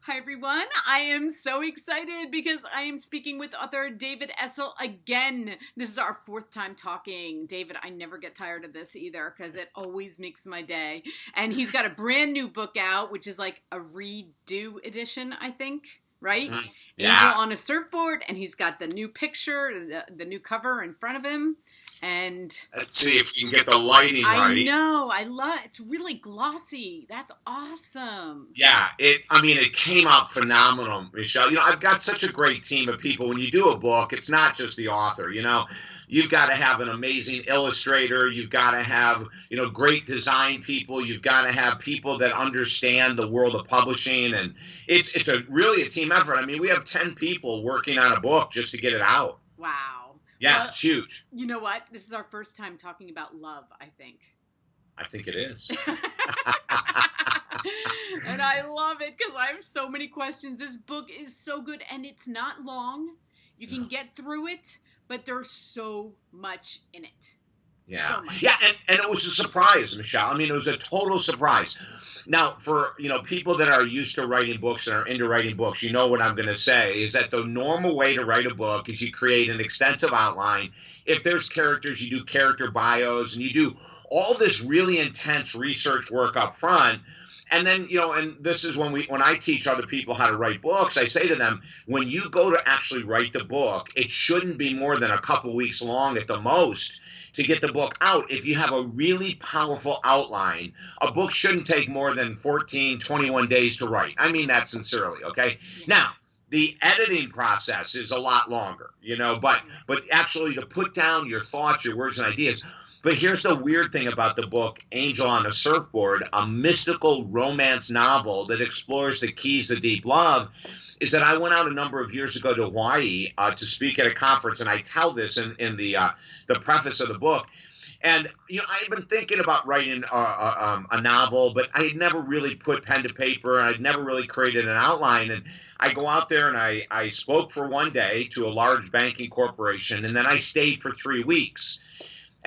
Hi everyone, I am so excited because I am speaking with author David Essel again. This is our fourth time talking. David, I never get tired of this either because it always makes my day. And he's got a brand new book out, which is like a redo edition, I think, right? Yeah. Angel on a Surfboard, and he's got the new picture, the new cover in front of him. And Let's see if you can get the lighting right. I know, it's really glossy. That's awesome. Yeah, it came out phenomenal, Michelle. I've got such a great team of people. When you do a book, it's not just the author, You've got to have an amazing illustrator. You've got to have, great design people. You've got to have people that understand the world of publishing. And it's really a team effort. I mean, we have 10 people working on a book just to get it out. Wow. Yeah, well, it's huge. You know what? This is our first time talking about love, I think. I think it is. And I love it because I have so many questions. This book is so good, and it's not long. You can get through it, but there's so much in it. Yeah. So much. Yeah, and it was a surprise, Michelle. I mean, it was a total surprise. Now, for, people that are used to writing books and are into writing books, what I'm going to say is that the normal way to write a book is you create an extensive outline. If there's characters, you do character bios, and you do all this really intense research work up front. And then, and this is when I teach other people how to write books, I say to them, when you go to actually write the book, it shouldn't be more than a couple weeks long at the most to get the book out. If you have a really powerful outline, a book shouldn't take more than 14, 21 days to write. I mean that sincerely, okay? Now, the editing process is a lot longer, but actually to put down your thoughts, your words and ideas. But here's the weird thing about the book, Angel on a Surfboard, a mystical romance novel that explores the keys to deep love, is that I went out a number of years ago to Hawaii to speak at a conference, and I tell this in the preface of the book. And, I had been thinking about writing a novel, but I had never really put pen to paper. I'd never really created an outline. And I go out there and I spoke for one day to a large banking corporation, and then I stayed for 3 weeks.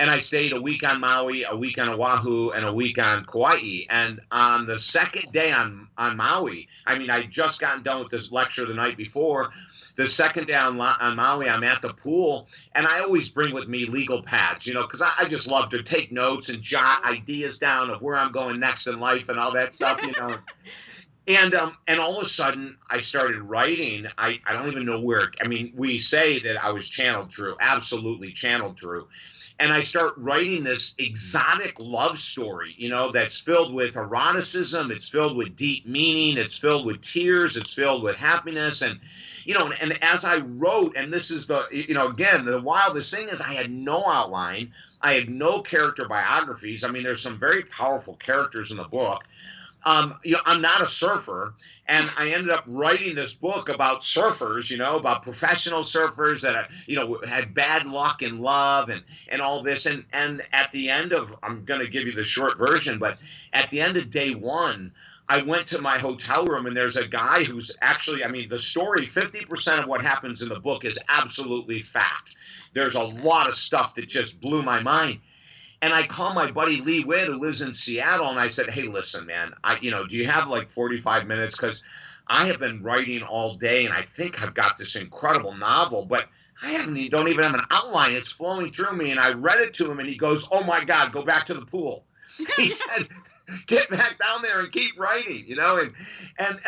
And I stayed a week on Maui, a week on Oahu, and a week on Kauai. And on the second day on Maui, I'd just gotten done with this lecture the night before. The second day on Maui, I'm at the pool, and I always bring with me legal pads, because I just love to take notes and jot ideas down of where I'm going next in life and all that stuff, And all of a sudden, I started writing. I don't even know where. We say that I was channeled through, absolutely channeled through. And I start writing this exotic love story, that's filled with eroticism. It's filled with deep meaning. It's filled with tears. It's filled with happiness. And, and as I wrote, and this is again, the wildest thing is I had no outline. I had no character biographies. There's some very powerful characters in the book. I'm not a surfer, and I ended up writing this book about surfers, about professional surfers that, had bad luck in love and all this. And at the end of, I'm going to give you the short version, but at the end of day one, I went to my hotel room, and there's a guy who's actually, the story, 50% of what happens in the book is absolutely fact. There's a lot of stuff that just blew my mind. And I called my buddy Lee Witt, who lives in Seattle, and I said, hey, listen, man, do you have like 45 minutes? Because I have been writing all day, and I think I've got this incredible novel, but I don't even have an outline. It's flowing through me. And I read it to him, and he goes, oh, my God, go back to the pool. He said, get back down there and keep writing, and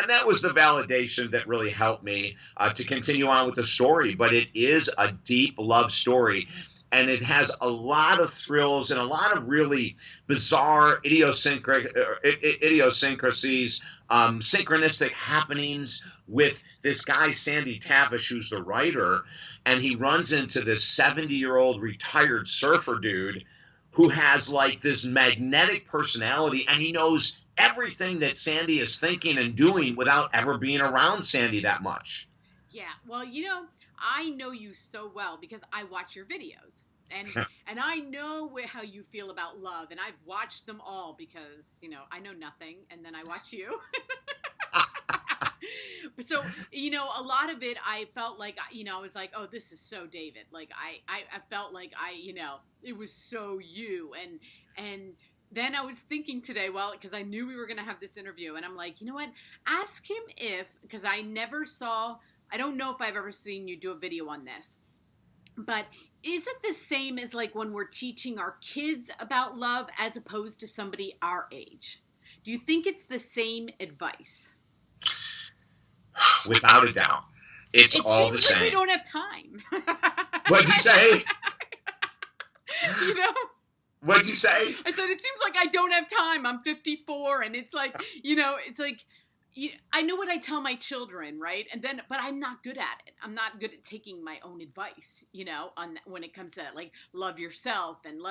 that was the validation that really helped me to continue on with the story. But it is a deep love story. And it has a lot of thrills and a lot of really bizarre idiosyncrasies, synchronistic happenings with this guy, Sandy Tavish, who's the writer. And he runs into this 70-year-old retired surfer dude who has like this magnetic personality, and he knows everything that Sandy is thinking and doing without ever being around Sandy that much. Yeah, well, I know you so well because I watch your videos, and I know how you feel about love, and I've watched them all because, I know nothing, and then I watch you. So, a lot of it, I felt like, I was like, oh, this is so David. Like, I felt like it was so you, and then I was thinking today, well, because I knew we were going to have this interview, and I'm like, you know what? Ask him because I don't know if I've ever seen you do a video on this, but is it the same as like when we're teaching our kids about love as opposed to somebody our age? Do you think it's the same advice? Without a doubt. It all the seems same. Like we don't have time. What'd you say? You know? What'd you say? I said, it seems like I don't have time. I'm 54, and it's like, I know what I tell my children, right? But I'm not good at it. I'm not good at taking my own advice, when it comes to like love yourself and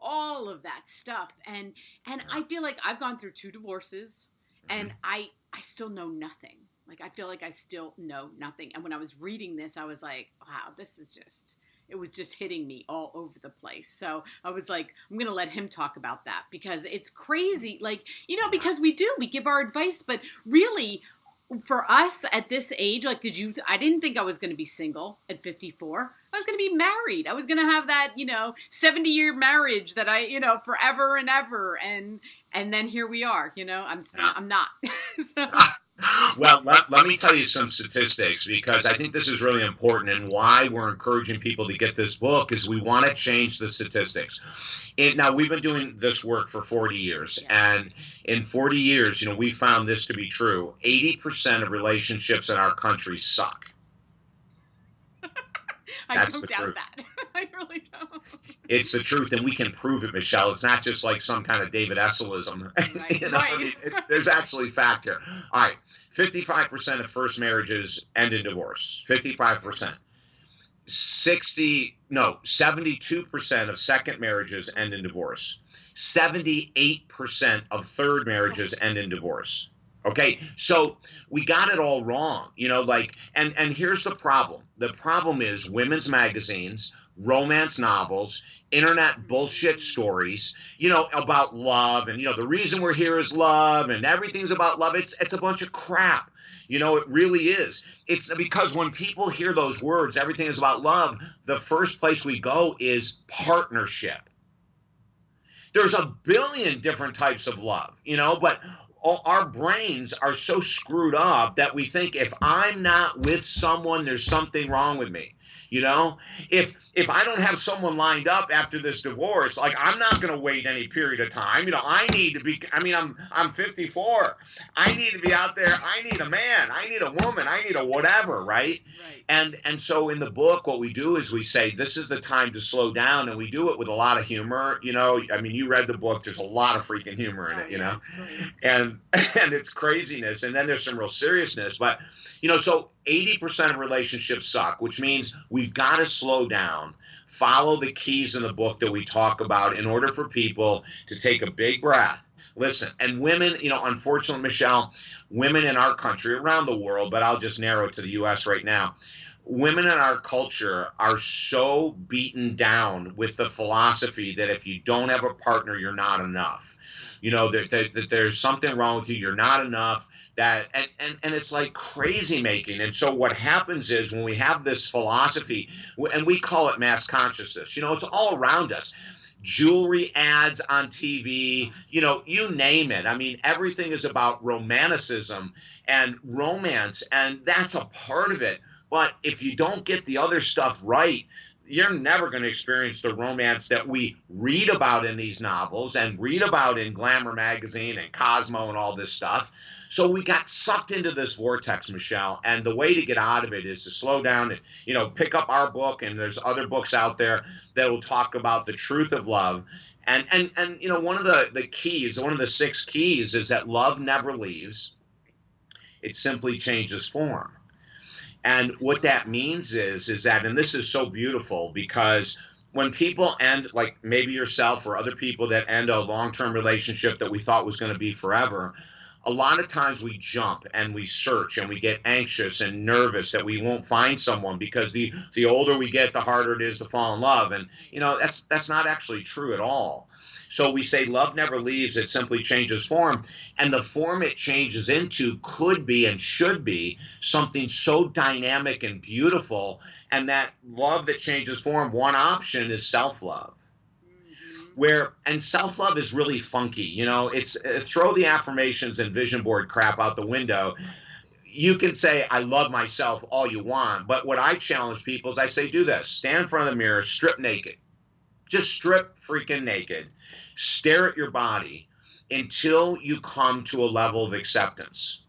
all of that stuff. And I feel like I've gone through 2 divorces, and I still know nothing. Like, I feel like I still know nothing. And when I was reading this, I was like, wow, it was just hitting me all over the place. So I was like, I'm going to let him talk about that because it's crazy. Like, because we give our advice, but really for us at this age, like, I didn't think I was going to be single at 54. I was going to be married. I was going to have that, 70-year marriage that forever and ever. And then here we are, I'm not. So. Well, let me tell you some statistics because I think this is really important, and why we're encouraging people to get this book is we want to change the statistics. Now, we've been doing this work for 40 years, and in 40 years, we found this to be true. 80% of relationships in our country suck. I don't doubt that. I really don't. It's the truth, and we can prove it, Michelle. It's not just like some kind of David Esselism. Right. I mean, there's actually fact here. All right, 55% of first marriages end in divorce. 55%. 72% of second marriages end in divorce. 78% of third marriages end in divorce. Okay, so we got it all wrong, and here's the problem. The problem is women's magazines, romance novels, internet bullshit stories, about love, and, the reason we're here is love, and everything's about love. It's a bunch of crap. It really is. It's because when people hear those words, everything is about love, the first place we go is partnership. There's a billion different types of love, but our brains are so screwed up that we think if I'm not with someone, there's something wrong with me. If I don't have someone lined up after this divorce, like, I'm not going to wait any period of time. I need to be, I'm 54. I need to be out there. I need a man. I need a woman. I need a whatever, right? And so in the book, what we do is we say, this is the time to slow down. And we do it with a lot of humor. You read the book. There's a lot of freaking humor in it, and it's craziness. And then there's some real seriousness. But, so 80% of relationships suck, which means we've got to slow down, follow the keys in the book that we talk about in order for people to take a big breath. Listen, and women, unfortunately, Michelle, women in our country, around the world, but I'll just narrow it to the U.S. right now, women in our culture are so beaten down with the philosophy that if you don't have a partner, you're not enough. That there's something wrong with you, you're not enough. And it's like crazy making. And so what happens is when we have this philosophy, and we call it mass consciousness, it's all around us. Jewelry ads on TV, you name it. Everything is about romanticism and romance, and that's a part of it. But if you don't get the other stuff right, you're never going to experience the romance that we read about in these novels and read about in Glamour magazine and Cosmo and all this stuff. So we got sucked into this vortex, Michelle, and the way to get out of it is to slow down and, pick up our book, and there's other books out there that will talk about the truth of love. And one of the keys, one of the 6 keys is that love never leaves. It simply changes form. And what that means is that, and this is so beautiful, because when people end, like maybe yourself or other people that end a long-term relationship that we thought was going to be forever, a lot of times we jump and we search and we get anxious and nervous that we won't find someone, because the older we get, the harder it is to fall in love. And, that's not actually true at all. So we say love never leaves, it simply changes form. And the form it changes into could be and should be something so dynamic and beautiful. And that love that changes form, one option is self-love. and self-love is really funky. It's throw the affirmations and vision board crap out the window. You can say, I love myself all you want. But what I challenge people is I say, do this. Stand in front of the mirror, strip naked. Just strip freaking naked. Stare at your body until you come to a level of acceptance.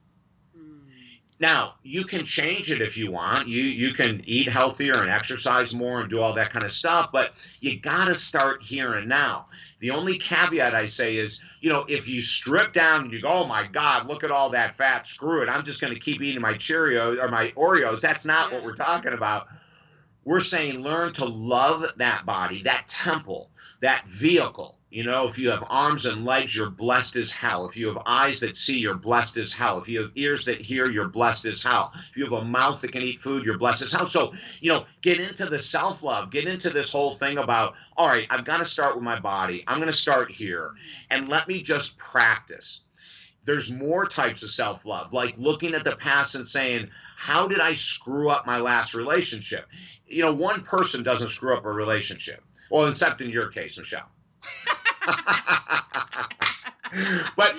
Now, you can change it if you want. You can eat healthier and exercise more and do all that kind of stuff, but you got to start here and now. The only caveat I say is, if you strip down and you go, oh my God, look at all that fat, screw it, I'm just going to keep eating my Cheerios or my Oreos. That's not what we're talking about. We're saying learn to love that body, that temple, that vehicle. If you have arms and legs, you're blessed as hell. If you have eyes that see, you're blessed as hell. If you have ears that hear, you're blessed as hell. If you have a mouth that can eat food, you're blessed as hell. So, get into the self-love. Get into this whole thing about, all right, I've got to start with my body. I'm going to start here. And let me just practice. There's more types of self-love, like looking at the past and saying, how did I screw up my last relationship? One person doesn't screw up a relationship. Well, except in your case, Michelle. But,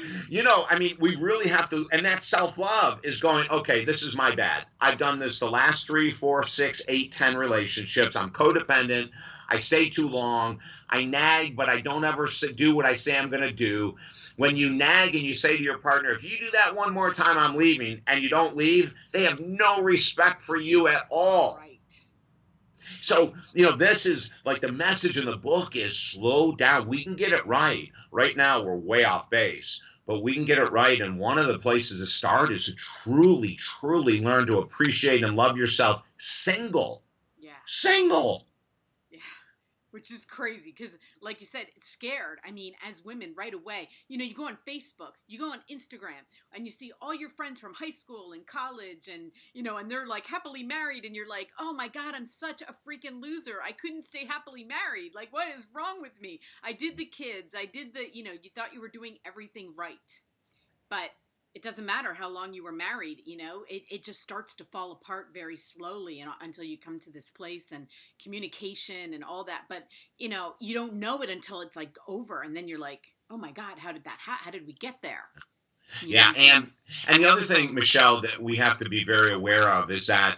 we really have to, and that self-love is going, okay, this is my bad. I've done this the last 3, 4, 6, 8, 10 relationships. I'm codependent. I stay too long. I nag, but I don't ever do what I say I'm going to do. When you nag and you say to your partner, if you do that one more time, I'm leaving, and you don't leave, they have no respect for you at all. Right. So, this is like the message in the book is slow down. We can get it right. Right now, we're way off base, but we can get it right. And one of the places to start is to truly, truly learn to appreciate and love yourself single. Yeah. Single. Yeah. Which is crazy because, like you said, it's scared. I mean, as women, right away, you go on Facebook, you go on Instagram, and you see all your friends from high school and college, and and they're like happily married, and you're like, oh my God, I'm such a freaking loser. I couldn't stay happily married. Like, what is wrong with me? I did the kids. I did the, you thought you were doing everything right, but it doesn't matter how long you were married, it just starts to fall apart very slowly until you come to this place and communication and all that. But, you don't know it until it's like over. And then you're like, oh my God, how did that happen? How did we get there? Yeah. And the other thing, Michelle, that we have to be very aware of is that,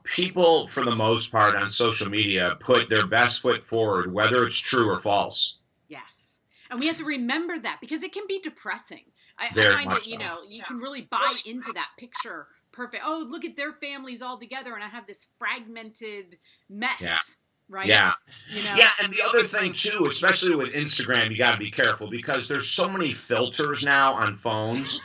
people for the most part on social media put their best foot forward, whether it's true or false. Yes. And we have to remember that because it can be depressing. I find that, you can really buy into that picture. Perfect. Oh, look at their families all together. And I have this fragmented mess. Yeah. Right? Yeah. Yeah. And the other thing, too, especially with Instagram, you got to be careful because there's so many filters now on phones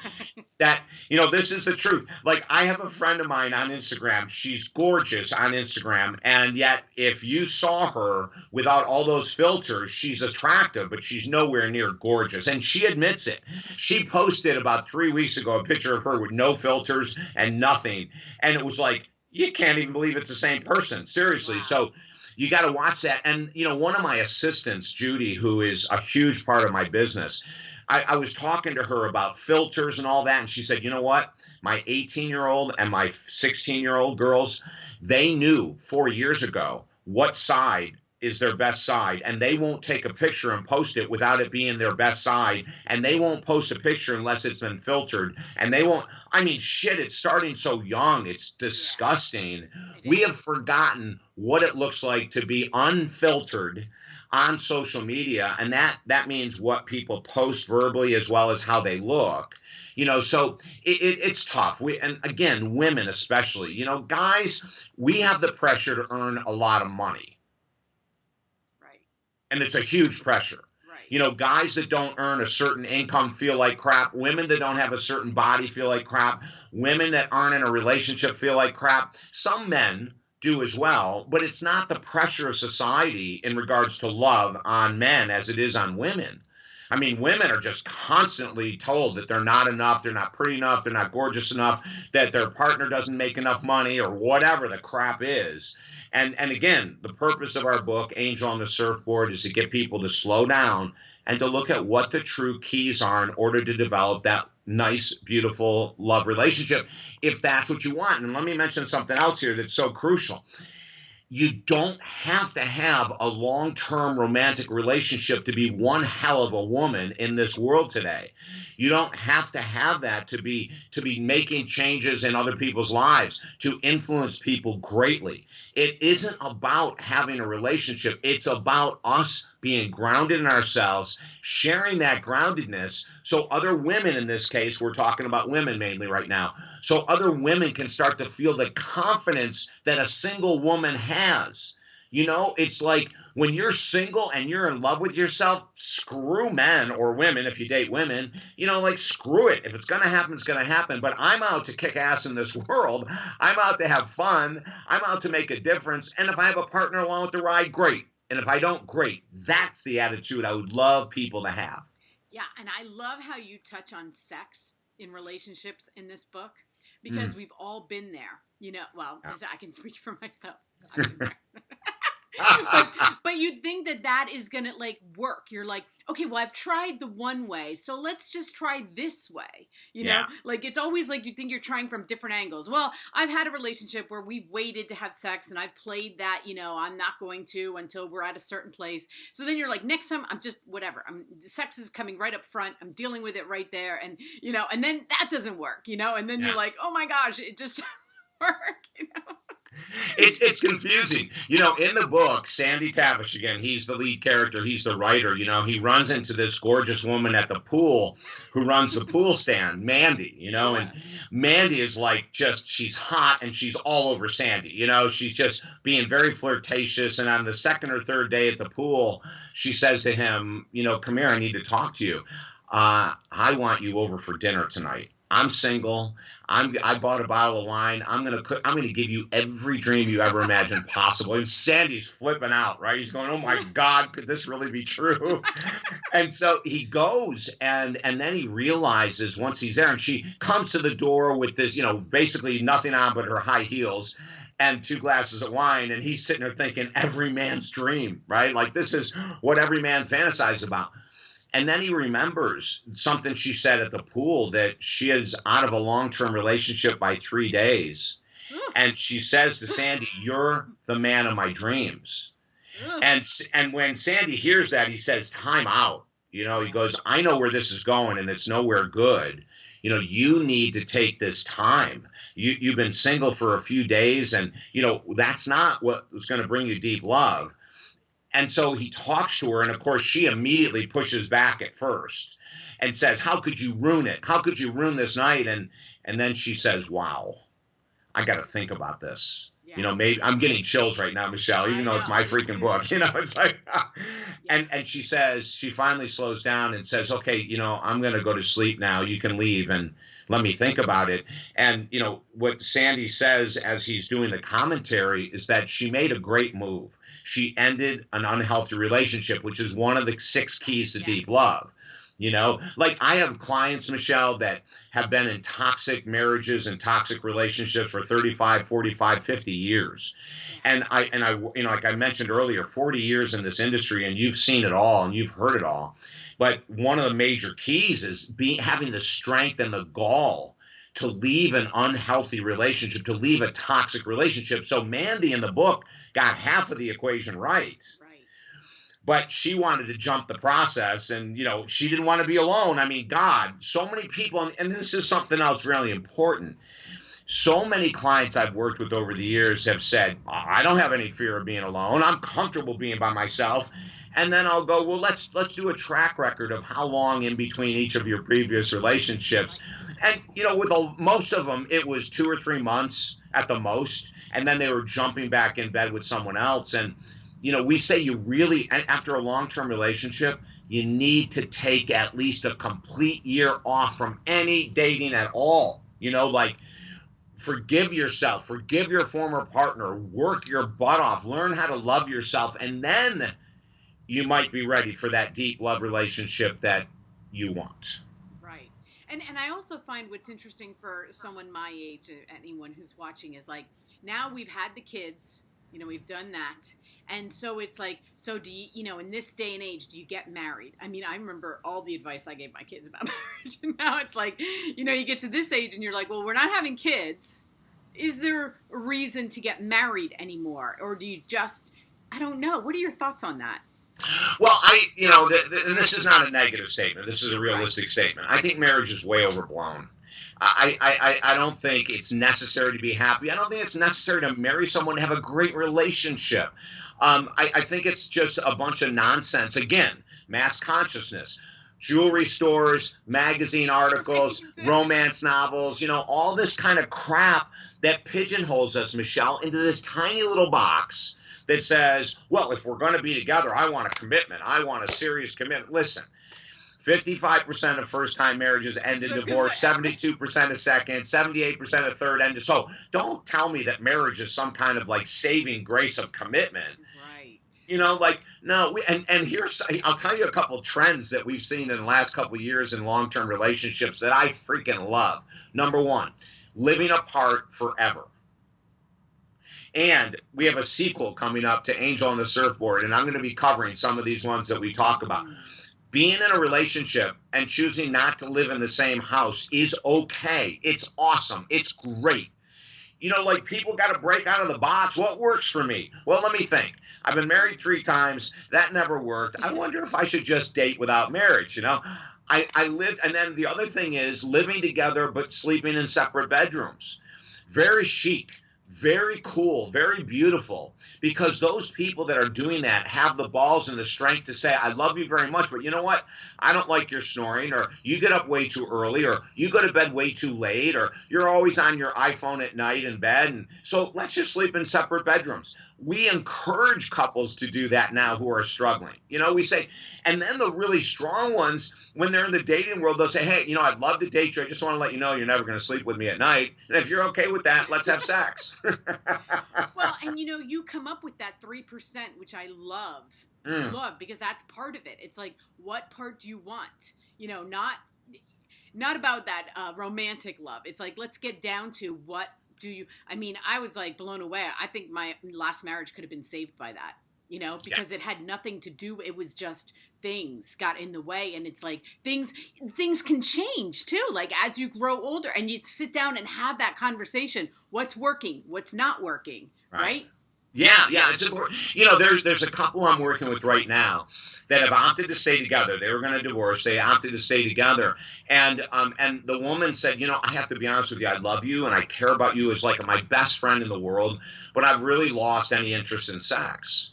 that, this is the truth. Like, I have a friend of mine on Instagram. She's gorgeous on Instagram. And yet, if you saw her without all those filters, she's attractive, but she's nowhere near gorgeous. And she admits it. She posted about 3 weeks ago a picture of her with no filters and nothing. And it was like, you can't even believe it's the same person. Seriously. Wow. So you got to watch that. And, one of my assistants, Judy, who is a huge part of my business, I was talking to her about filters and all that. And she said, you know what? My 18-year-old and my 16-year-old girls, they knew 4 years ago what side is their best side. And they won't take a picture and post it without it being their best side. And they won't post a picture unless it's been filtered. And they won't. I mean, shit, it's starting so young. It's disgusting. We have forgotten what it looks like to be unfiltered on social media. And that means what people post verbally as well as how they look. So it's tough. And again, women especially, guys, we have the pressure to earn a lot of money. Right. And it's a huge pressure. Guys that don't earn a certain income feel like crap. Women that don't have a certain body feel like crap. Women that aren't in a relationship feel like crap. Some men do as well, but it's not the pressure of society in regards to love on men as it is on women. I mean, women are just constantly told that they're not enough, they're not pretty enough, they're not gorgeous enough, that their partner doesn't make enough money or whatever the crap is. And again, the purpose of our book, Angel on the Surfboard, is to get people to slow down and to look at what the true keys are in order to develop that nice, beautiful love relationship, if that's what you want. And let me mention something else here that's so crucial. you don't have to have a long-term romantic relationship to be one hell of a woman in this world today. You don't have to have that to be making changes in other people's lives, to influence people greatly. It isn't about having a relationship. It's about us being grounded in ourselves, sharing that groundedness so other women, in this case, we're talking about women mainly right now, so other women can start to feel the confidence that a single woman has. You know, it's like when you're single and you're in love with yourself, screw men or women if you date women, you know, like screw it. If it's going to happen, it's going to happen. But I'm out to kick ass in this world. I'm out to have fun. I'm out to make a difference. And if I have a partner along with the ride, great. And if I don't, great. That's the attitude I would love people to have. Yeah, and I love how you touch on sex in relationships in this book, because we've all been there. You know, well, yeah. I can speak for myself. but you think that is going to like work. You're like, okay, well, I've tried the one way, so let's just try this way. You know, like it's always like you think you're trying from different angles. Well, I've had a relationship where we've waited to have sex and I've played that, you know, I'm not going to until we're at a certain place. So then you're like, next time I'm just whatever. Sex is coming right up front. I'm dealing with it right there. And, you know, and then that doesn't work, you know, and then you're like, oh my gosh, it just work, you know. It's confusing. You know, in the book, Sandy Tavish, again, he's the lead character. He's the writer. You know, he runs into this gorgeous woman at the pool who runs the pool stand, Mandy, you know, and Mandy is like just, she's hot and she's all over Sandy. You know, she's just being very flirtatious. And on the second or third day at the pool, she says to him, you know, come here, I need to talk to you. I want you over for dinner tonight. I'm single. I bought a bottle of wine. I'm gonna give you every dream you ever imagined possible. And Sandy's flipping out, right? He's going, oh my God, could this really be true? And so he goes, and then he realizes once he's there, and she comes to the door with this, you know, basically nothing on but her high heels and 2 glasses of wine, and he's sitting there thinking, every man's dream, right? Like this is what every man fantasizes about. And then he remembers something she said at the pool, that she is out of a long-term relationship by 3 days. And she says to Sandy, you're the man of my dreams. And when Sandy hears that, he says, time out. You know, he goes, I know where this is going and it's nowhere good. You know, you need to take this time. You've been single for a few days and, you know, that's not what's going to bring you deep love. And so he talks to her, and of course she immediately pushes back at first and says, how could you ruin it? How could you ruin this night? And then she says, wow, I got to think about this. Yeah. You know, maybe I'm getting chills right now, Michelle, even though it's my freaking book. You know, it's like, and she says, she finally slows down and says, okay, you know, I'm going to go to sleep now. You can leave and let me think about it. And, you know, what Sandy says as he's doing the commentary is that she made a great move. She ended an unhealthy relationship, which is one of the 6 keys to deep love. You know, like I have clients, Michelle, that have been in toxic marriages and toxic relationships for 35, 45, 50 years. And I, you know, like I mentioned earlier, 40 years in this industry, and you've seen it all and you've heard it all. But one of the major keys is having the strength and the gall to leave an unhealthy relationship, to leave a toxic relationship. So Mandy in the book got half of the equation right. But she wanted to jump the process, and, you know, she didn't want to be alone. I mean, God, so many people, and this is something else really important. So many clients I've worked with over the years have said, I don't have any fear of being alone. I'm comfortable being by myself. And then I'll go, well, let's do a track record of how long in between each of your previous relationships. And, you know, with most of them, it was 2 or 3 months at the most. And then they were jumping back in bed with someone else. And, you know, we say you really, after a long-term relationship, you need to take at least a complete year off from any dating at all. You know, like, forgive yourself, forgive your former partner, work your butt off, learn how to love yourself, and then you might be ready for that deep love relationship that you want. Right. And I also find what's interesting for someone my age, anyone who's watching, is like, now we've had the kids, you know, we've done that. And so it's like, so do you, you know, in this day and age, do you get married? I mean, I remember all the advice I gave my kids about marriage. And now it's like, you know, you get to this age and you're like, well, we're not having kids. is there a reason to get married anymore? Or do you just, I don't know. What are your thoughts on that? Well, and this is not a negative statement. This is a realistic statement. I think marriage is way overblown. I don't think it's necessary to be happy. I don't think it's necessary to marry someone to have a great relationship. I think it's just a bunch of nonsense. Again, mass consciousness, jewelry stores, magazine articles, romance novels, all this kind of crap that pigeonholes us, Michelle, into this tiny little box that says, well, if we're going to be together, I want a commitment. I want a serious commitment. Listen, 55% of first-time marriages end in divorce, 72% a second, 78% a third end. So don't tell me that marriage is some kind of like saving grace of commitment. Right. No, and here's, I'll tell you a couple trends that we've seen in the last couple of years in long-term relationships that I freaking love. Number one, living apart forever. And we have a sequel coming up to Angel on the Surfboard, and I'm going to be covering some of these ones that we talk about. Being in a relationship and choosing not to live in the same house is okay. It's awesome. It's great. People got to break out of the box. What works for me? Well, let me think. I've been married 3 times. That never worked. I wonder if I should just date without marriage, I lived, and then the other thing is living together but sleeping in separate bedrooms. Very chic. Very cool, very beautiful, because those people that are doing that have the balls and the strength to say, I love you very much, but you know what? I don't like your snoring, or you get up way too early, or you go to bed way too late, or you're always on your iPhone at night in bed. And so let's just sleep in separate bedrooms. We encourage couples to do that now who are struggling. We say, and then the really strong ones, when they're in the dating world, they'll say, hey, I'd love to date you. I just want to let you know you're never going to sleep with me at night. And if you're okay with that, let's have sex. Well, and you come up with that 3%, which I love, because that's part of it. It's like, what part do you want? Not about that romantic love. It's like, let's get down to what do you, I was like blown away. I think my last marriage could have been saved by that, because it had nothing to do. It was just things got in the way. And it's like things can change too. Like as you grow older and you sit down and have that conversation, what's working, what's not working. Right. Yeah, it's important. There's a couple I'm working with right now that have opted to stay together. They were going to divorce. They opted to stay together. And the woman said, I have to be honest with you. I love you and I care about you as like my best friend in the world, but I've really lost any interest in sex.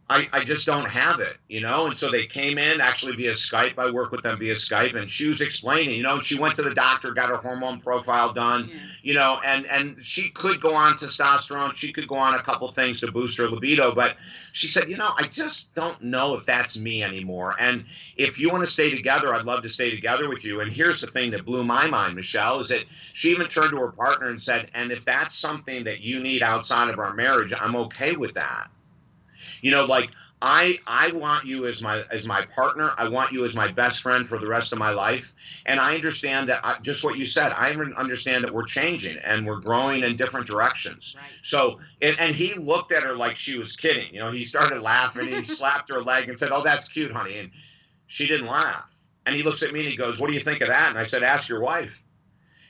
I just don't have it, and so they came in actually via Skype. I work with them via Skype, and she was explaining, and she went to the doctor, got her hormone profile done, and she could go on testosterone. She could go on a couple things to boost her libido, but she said, I just don't know if that's me anymore. And if you want to stay together, I'd love to stay together with you. And here's the thing that blew my mind, Michelle, is that she even turned to her partner and said, and if that's something that you need outside of our marriage, I'm okay with that. I want you as my partner. I want you as my best friend for the rest of my life. And I understand that just what you said, I understand that we're changing and we're growing in different directions. Right. So, and he looked at her like she was kidding. He started laughing. He slapped her leg and said, oh, that's cute, honey. And she didn't laugh. And he looks at me and he goes, what do you think of that? And I said, ask your wife.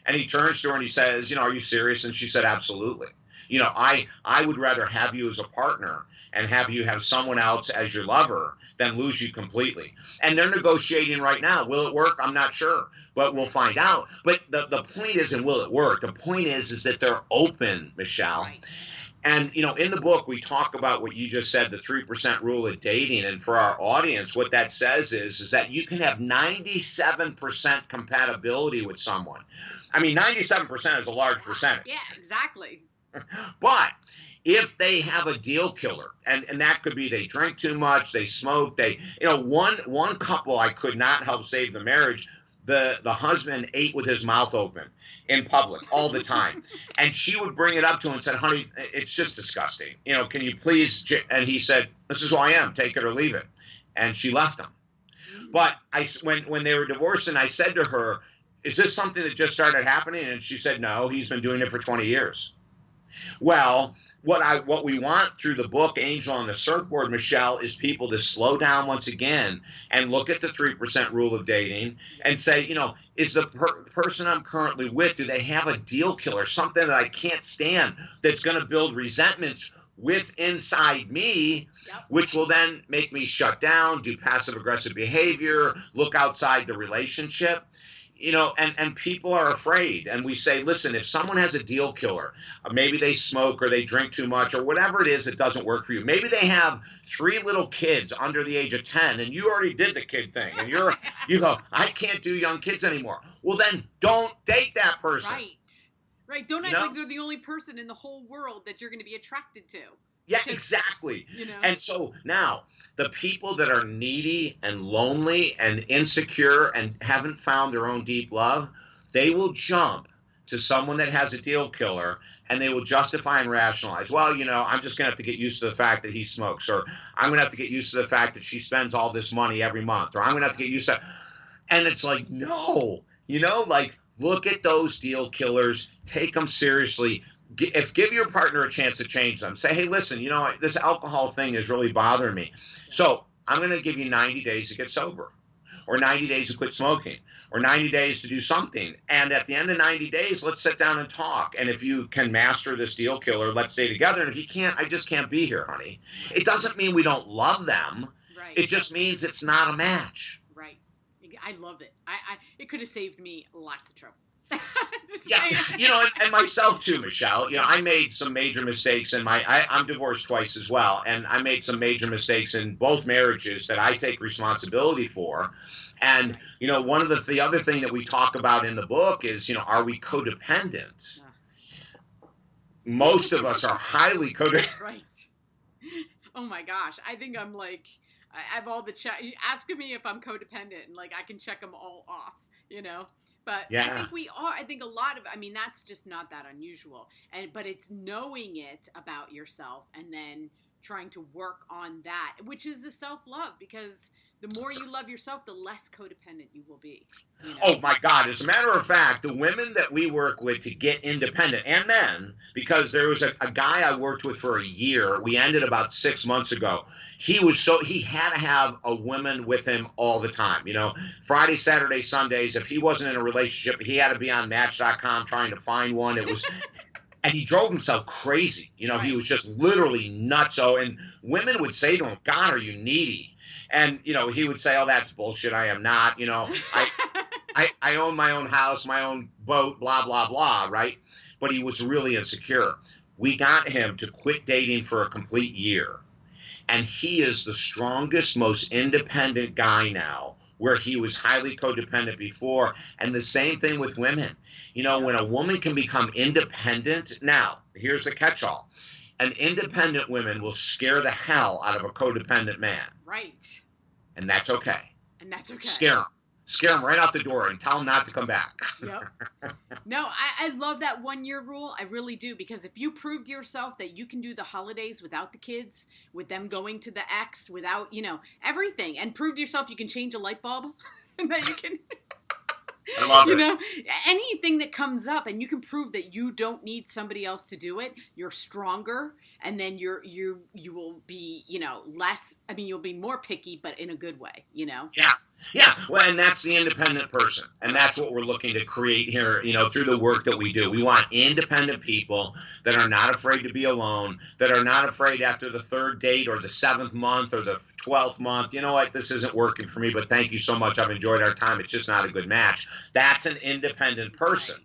And he turns to her and he says, are you serious? And she said, absolutely. I would rather have you as a partner and have you have someone else as your lover than lose you completely. And they're negotiating right now. Will it work? I'm not sure, but we'll find out. But the point isn't will it work. The point is that they're open, Michelle. Right. And, in the book, we talk about what you just said, the 3% rule of dating. And for our audience, what that says is that you can have 97% compatibility with someone. 97% is a large percentage. Yeah, exactly. But if they have a deal killer, and that could be they drink too much, they smoke, one couple I could not help save the marriage. The husband ate with his mouth open in public all the time. And she would bring it up to him and said, honey, it's just disgusting. Can you please? And he said, this is who I am. Take it or leave it. And she left him. But when they were divorcing, I said to her, is this something that just started happening? And she said, no, he's been doing it for 20 years. Well, what we want through the book Angel on the Surfboard, Michelle, is people to slow down once again and look at the 3% rule of dating and say, is the person I'm currently with, do they have a deal killer, something that I can't stand that's going to build resentments inside me, which will then make me shut down, do passive aggressive behavior, look outside the relationship. And people are afraid. And we say, listen, if someone has a deal killer, maybe they smoke or they drink too much or whatever it is that doesn't work for you. Maybe they have 3 little kids under the age of 10 and you already did the kid thing. And you go, I can't do young kids anymore. Well, then don't date that person. Right. Don't act like they're the only person in the whole world that you're going to be attracted to. Yeah, exactly. And so now the people that are needy and lonely and insecure and haven't found their own deep love, they will jump to someone that has a deal killer and they will justify and rationalize. Well, I'm just going to have to get used to the fact that he smokes, or I'm going to have to get used to the fact that she spends all this money every month, or I'm going to have to get used to. And it's like, no, look at those deal killers, take them seriously. Give your partner a chance to change them. Say, hey, listen, this alcohol thing is really bothering me. So I'm going to give you 90 days to get sober, or 90 days to quit smoking, or 90 days to do something. And at the end of 90 days, let's sit down and talk. And if you can master this deal killer, let's stay together. And if you can't, I just can't be here, honey. It doesn't mean we don't love them. Right. It just means it's not a match. Right. I love it. It could have saved me lots of trouble. And myself too, Michelle. I made some major mistakes in I'm divorced twice as well, and I made some major mistakes in both marriages that I take responsibility for. And one of the other thing that we talk about in the book is, are we codependent? Most of us are highly codependent. Right. Oh my gosh, I think I'm like, I have all the asking me if I'm codependent, and like I can check them all off, But I think we are. I think a lot of, that's just not that unusual. But it's knowing it about yourself and then trying to work on that, which is the self-love, because the more you love yourself, the less codependent you will be. Oh my God. As a matter of fact, the women that we work with to get independent, and men, because there was a guy I worked with for a year. We ended about 6 months ago. He had to have a woman with him all the time, Friday, Saturday, Sundays. If he wasn't in a relationship, he had to be on Match.com trying to find one. It was, and he drove himself crazy. Right. He was just literally nutso. And women would say to him, God, are you needy? And, he would say, oh, that's bullshit. I am not, I own my own house, my own boat, blah, blah, blah. Right. But he was really insecure. We got him to quit dating for a complete year. And he is the strongest, most independent guy now, where he was highly codependent before. And the same thing with women. When a woman can become independent, now, here's the catch-all. An independent woman will scare the hell out of a codependent man. Right. And that's okay. Scare him. Scare him right out the door and tell him not to come back. Yep. No, I love that 1-year rule. I really do. Because if you prove to yourself that you can do the holidays without the kids, with them going to the ex, without, everything, and prove to yourself you can change a light bulb, and that you can... I love it. Anything that comes up and you can prove that you don't need somebody else to do it, you're stronger, and then you will be, less, you'll be more picky, but in a good way, Yeah. Well, and that's the independent person. And that's what we're looking to create here, through the work that we do. We want independent people that are not afraid to be alone, that are not afraid after the 3rd date or the 7th month or the 12th month. You know what? This isn't working for me, but thank you so much. I've enjoyed our time. It's just not a good match. That's an independent person.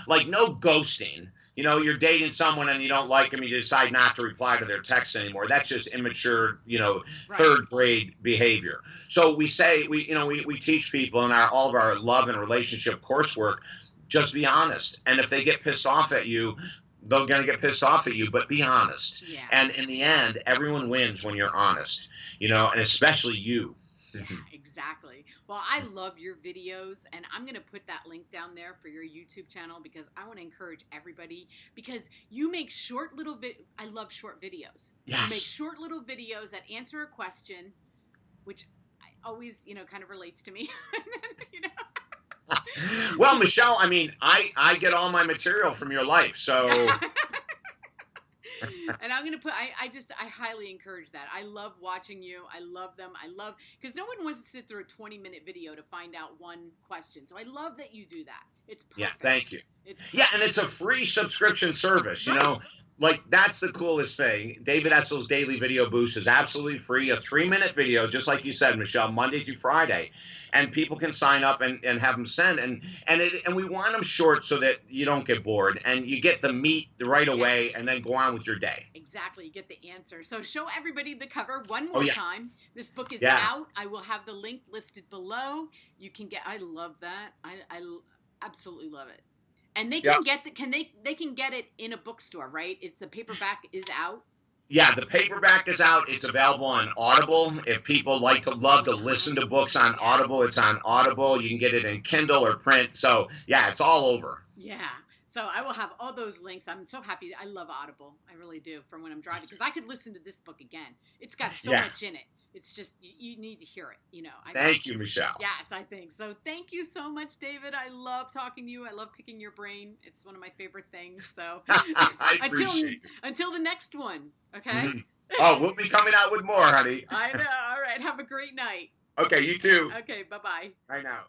Like no ghosting. You're dating someone and you don't like them, you decide not to reply to their texts anymore. That's just immature, 3rd grade behavior. So we say, we teach people in all of our love and relationship coursework, just be honest. And if they get pissed off at you, they're going to get pissed off at you, but be honest. Yeah. And in the end, everyone wins when you're honest, and especially you. Yeah, exactly. Well, I love your videos, and I'm going to put that link down there for your YouTube channel because I want to encourage everybody, because you make short little I love short videos. Yes. You make short little videos that answer a question, which always, kind of relates to me. Well, Michelle, I get all my material from your life, so... And I'm going to put, I highly encourage that. I love watching you. I love them. Because no one wants to sit through a 20-minute video to find out one question. So I love that you do that. It's perfect. Yeah, thank you. Yeah, and it's a free subscription service, you know. Like, that's the coolest thing. David Essel's Daily Video Boost is absolutely free, a 3-minute video, just like you said, Michelle, Monday through Friday. And people can sign up and have them send. And we want them short so that you don't get bored. And you get the meat right away and then go on with your day. Exactly. You get the answer. So show everybody the cover one more time. This book is out. I will have the link listed below. You can get, I love that. I absolutely love it. And they can get they can get it in a bookstore, right? The paperback is out. Yeah, the paperback is out. It's available on Audible. If people love to listen to books on Audible, it's on Audible. You can get it in Kindle or print. So yeah, it's all over. Yeah. So I will have all those links. I'm so happy. I love Audible. I really do. From when I'm driving, because I could listen to this book again. It's got so much in it. It's just, you need to hear it, you know. Thank you, Michelle. Yes, I think. So thank you so much, David. I love talking to you. I love picking your brain. It's one of my favorite things. So I appreciate it. Until the next one, okay? Mm-hmm. Oh, we'll be coming out with more, honey. I know. All right. Have a great night. Okay, you too. Okay, bye-bye. Bye now.